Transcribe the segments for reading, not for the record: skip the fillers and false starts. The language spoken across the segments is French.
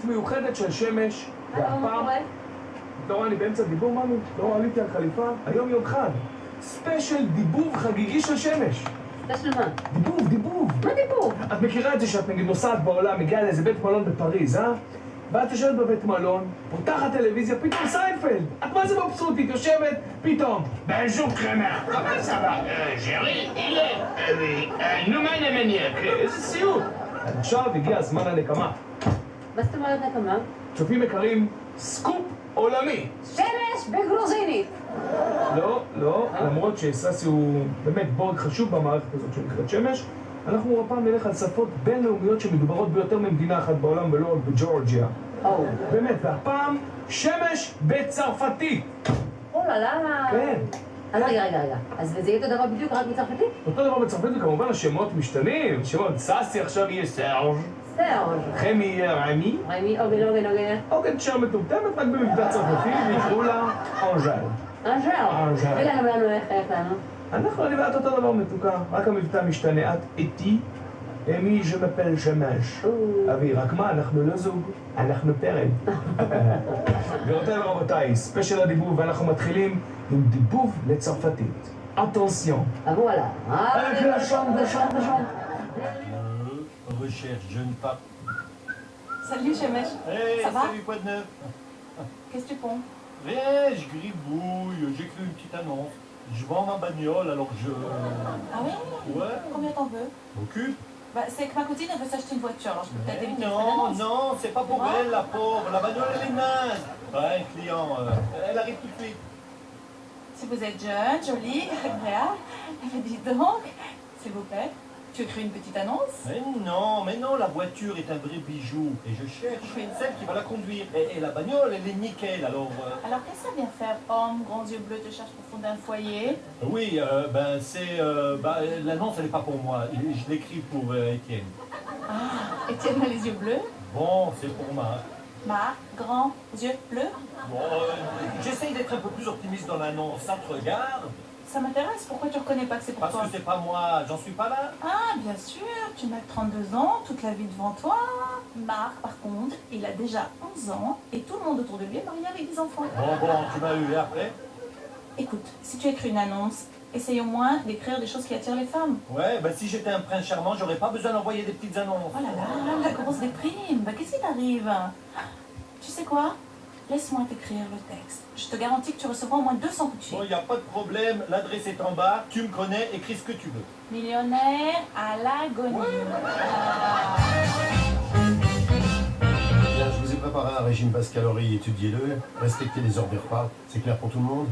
מיוחדת של שמש, מה והפעם... קורה? לא רואה, אני באמצע דיבור, מאמי? לא עליתי על חליפה? היום יום חג. ספיישל דיבוב חגיגי של שמש. ספיישל מה? דיבוב. מה דיבור? את מכירה את זה שאת נגיד נוסעת בעולם, מגיעה לאיזה בית מלון בפריז, אה? ואת יושבת בבית מלון, פותחת טלוויזיה, פתאום סיינפלד. את מה זה מבסוטית? יושבת, פתאום. Bonjour Kramer, comment ça va? Jerry, il est... oui, Newman et Maniac, איזה סיוט. עכשיו הגיע הזמן הנקמה. מה זאת אומרת נקמה? צופים יקרים, סקופ עולמי. שמש בגרוזינית! לא, למרות שסאסי הוא באמת בורג חשוב במערכת הזאת שנקראת שמש, אנחנו הפעם נלך על שפות בינלאומיות שמדוברות ביותר ממדינה אחת בעולם ולא רק בג'ורג'יה. באמת, והפעם שמש בצרפתית. אוללה. כן. אז רגע. אז זה יהיה אותו דבר בדיוק רק בצרפתית? אותו דבר בצרפתית, וכמובן השמות משתנים. השמות, סאסי עכשיו יהיה סארג', סארג'. חמי יהיה רמי. רמי, אוגן. אוגן תשאר מטומטמת רק במבטא צרפתי, ויקראו לה אנג'ל. אנג'ל. וגם לנו איך לנו? אני ואת אותו דבר מתוקה, רק המבטא משתנה. את איתי, אמי ז'מפל שמש. אבי, רק מה, אנחנו לא זוג, אנחנו פרד. גבירותיי ורבותיי, ספיישל הדיבוב, ואנחנו מתחילים עם דיבוב לצרפתית. אטנסיון. וואלה. avec la chambre. Recherche jeune pape. Salut Shemesh, Hey, ça va? salut, quoi de neuf? Qu'est-ce que tu ponds? Rien, je gribouille, j'écris une petite annonce. Je vends ma bagnole alors je... Ah oui? Ouais, Combien t'en veux? m'occupe. Bah c'est que ma cousine elle veut s'acheter une voiture, alors je peux peut-être éviter Non, c'est pas pour Ouais. elle, la pauvre. La bagnole, elle est naze. Ouais, un client, elle arrive tout de suite. Si vous êtes jeune, jolie, agréable, mais dis donc, s'il vous plaît, tu écris une petite annonce? Mais non, la voiture est un vrai bijou. Et je cherche Oui. celle qui va la conduire. Et la bagnole, elle est nickel, alors... Alors qu'est-ce que ça vient faire? Homme, grands yeux bleus, te cherche pour fonder un foyer? Oui, c'est... l'annonce, elle est pas pour moi. Je l'écris pour Étienne. Ah, Étienne a les yeux bleus? Bon, c'est pour Marc. Marc, grands yeux bleus? Bon, j'essaye d'être un peu plus optimiste dans l'annonce. Ça te regarde? Ça m'intéresse, pourquoi tu reconnais pas que c'est pour Parce toi? que c'est pas moi, j'en suis pas là. Ah, bien sûr, tu n'as que 32 ans, toute la vie devant toi. Marc, par contre, il a déjà 11 ans et tout le monde autour de lui est marié avec des enfants. Bon, tu m'as eu, et après? Écoute, si tu écris une annonce, essaye au moins d'écrire des choses qui attirent les femmes. Ouais, si j'étais un prince charmant, j'aurais pas besoin d'envoyer des petites annonces. Oh là là, la grosse déprime. Qu'est-ce qui t'arrive? Tu sais quoi? Laisse-moi t'écrire le texte. Je te garantis que tu recevras au moins 200 coups de fil. Bon, y a pas de problème, l'adresse est en bas, tu me connais, écris ce que tu veux. Millionnaire à l'agonie. Bien, je vous ai préparé un régime basse calories, étudiez-le, respectez les heures des repas, c'est clair pour tout le monde.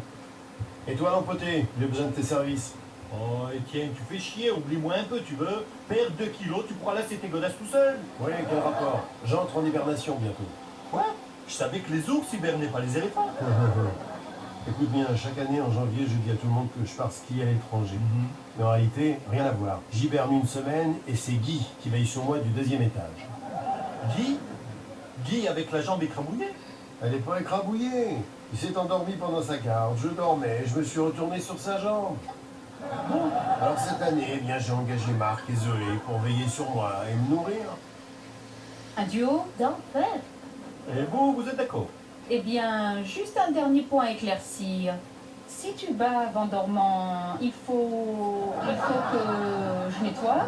Et toi, l'empoté, j'ai besoin de tes services. Oh, Étienne, tu fais chier, oublie-moi un peu, tu veux perdre 2 kilos, tu pourras laisser tes godasses tout seul. Oui, quel rapport? J'entre en hibernation bientôt. Quoi? Je savais que les ours hibernaient pas les éléphants. Écoute bien, chaque année en janvier, je dis à tout le monde que je pars skier à l'étranger. Mais en réalité, rien à voir. J'hiberne une semaine et c'est Guy qui veille sur moi du 2e étage. Guy avec la jambe écrabouillée? Elle n'est pas écrabouillée. Il s'est endormi pendant sa garde, je dormais, je me suis retourné sur sa jambe. Bon, alors cette année, eh bien, j'ai engagé Marc et Zoé pour veiller sur moi et me nourrir. Un duo d'enfer. Et vous êtes d'accord? Eh bien, juste un dernier point à éclaircir. Si tu baves en dormant, il faut que je nettoie.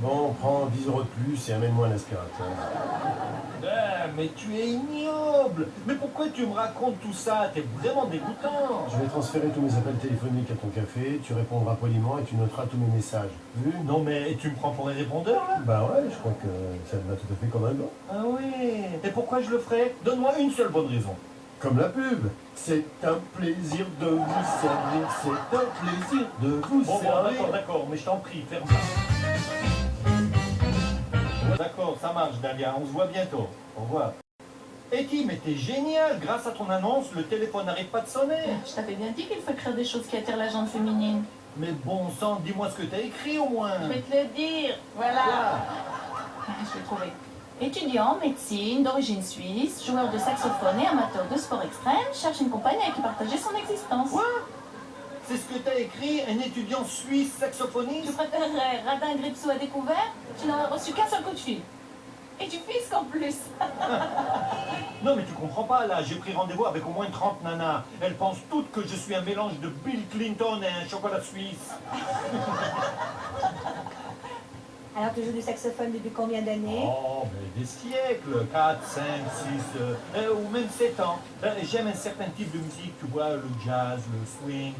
Bon, prends 10 € de plus et amène-moi un aspirateur. Ah, mais tu es ignoble. Mais pourquoi tu me racontes tout ça? T'es vraiment dégoûtant. Je vais transférer tous mes appels téléphoniques à ton café, tu répondras poliment et tu noteras tous mes messages. Vu? Non mais tu me prends pour un répondeur là? Bah ouais, je crois que ça te va tout à fait comme un gars. Ah oui. Et pourquoi je le ferais? Donne-moi une seule bonne raison. Comme la pub. C'est un plaisir de vous servir, c'est un plaisir de vous Bon, servir. d'accord, mais je t'en prie, ferme ça. D'accord, ça marche Dalia, on se voit bientôt. Au revoir. Eti, mais t'es génial. Grâce à ton annonce, le téléphone n'arrête pas de sonner. Je t'avais bien dit qu'il faut écrire des choses qui attirent la gente féminine. Mais bon sang, dis-moi ce que t'as écrit au moins. Je vais te le dire. Voilà. Je l'ai trouvé. Étudiant, médecine, d'origine suisse, joueur de saxophone et amateur de sport extrême, cherche une compagne avec qui partager son existence. Quoi? C'est ce que t'as écrit, un étudiant suisse Tu saxophoniste? préférerais radin gripsou à découvert? Tu n'aurais reçu qu'un seul coup de fil. Et tu fisques en plus. Non mais tu comprends pas là, j'ai pris rendez-vous avec au moins 30 nanas. Elles pensent toutes que je suis un mélange de Bill Clinton et un chocolat suisse. Alors, tu joues du saxophone depuis combien d'années? Oh, mais des siècles, 4, 5, 6, ou même 7 ans. J'aime un certain type de musique, tu vois, le jazz, le swing,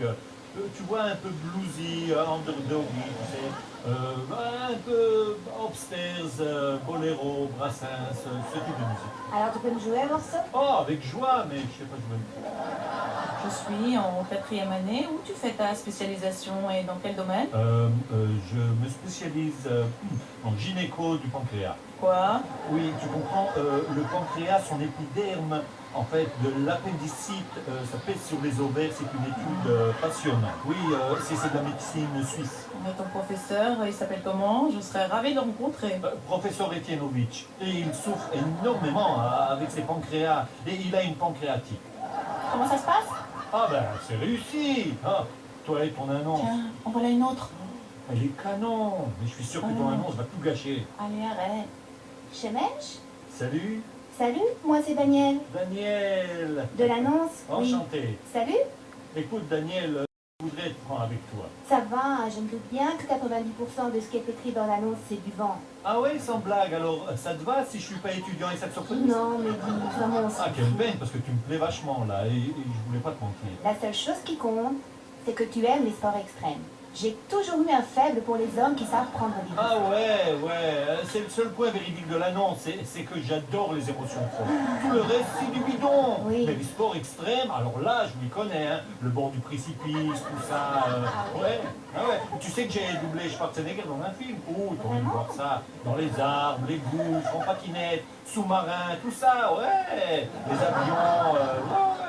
tu vois, un peu bluesy, underdog, tu sais, un peu upstairs, boléro, Brassens, ce type de musique. Alors, tu peux me jouer un morceau? Oh, avec joie, mais je sais pas jouer. Je suis en 4e année. Où tu fais ta spécialisation et dans quel domaine? Je me spécialise en gynéco du pancréas. Quoi? Oui, tu comprends, le pancréas, son épiderme, en fait, de l'appendicite, ça pèse sur les ovaires, c'est une étude passionnante. Oui, c'est de la médecine suisse. Mais ton professeur, il s'appelle comment? Je serais ravie de le rencontrer. Professeur Etiennovitch, et il souffre énormément avec ses pancréas, et il a une pancréatite. Comment ça se passe? Ah ben, c'est réussi ah, toi et ton annonce. Tiens, en voilà une autre. Elle est canon, mais je suis sûr que ton annonce va tout gâcher. Allez, arrête. Shemesh? Salut, Salut, moi c'est Daniel. Daniel. De l'annonce? Oui. Enchanté. Salut? Écoute, Daniel, je voudrais te prendre avec toi. Ça va, je me doute bien que 90% de ce qui est écrit dans l'annonce, c'est du vent. Ah ouais, sans blague, alors ça te va si je suis pas étudiant et saxophoniste? Non, mais dis, vraiment, Ah, quelle peine, parce que tu me plais vachement là, et je voulais pas te mentir. la seule chose qui compte, c'est que tu aimes les sports extrêmes. J'ai toujours eu un faible pour les hommes qui savent prendre des risques. Ah ouais, c'est le seul point véridique de l'annonce, c'est que j'adore les émotions fortes. Tout le reste, c'est du bidon. Oui. Mais les sports extrêmes, alors là, je m'y connais, hein. Le bord du précipice, tout ça. Ouais, ah ouais. Tu sais que j'ai doublé Schwarzenegger dans un film. Oh, t'as envie de voir ça. Dans les arbres, les gouffres, en patinette, sous-marins, tout ça, ouais. Les avions, ouais.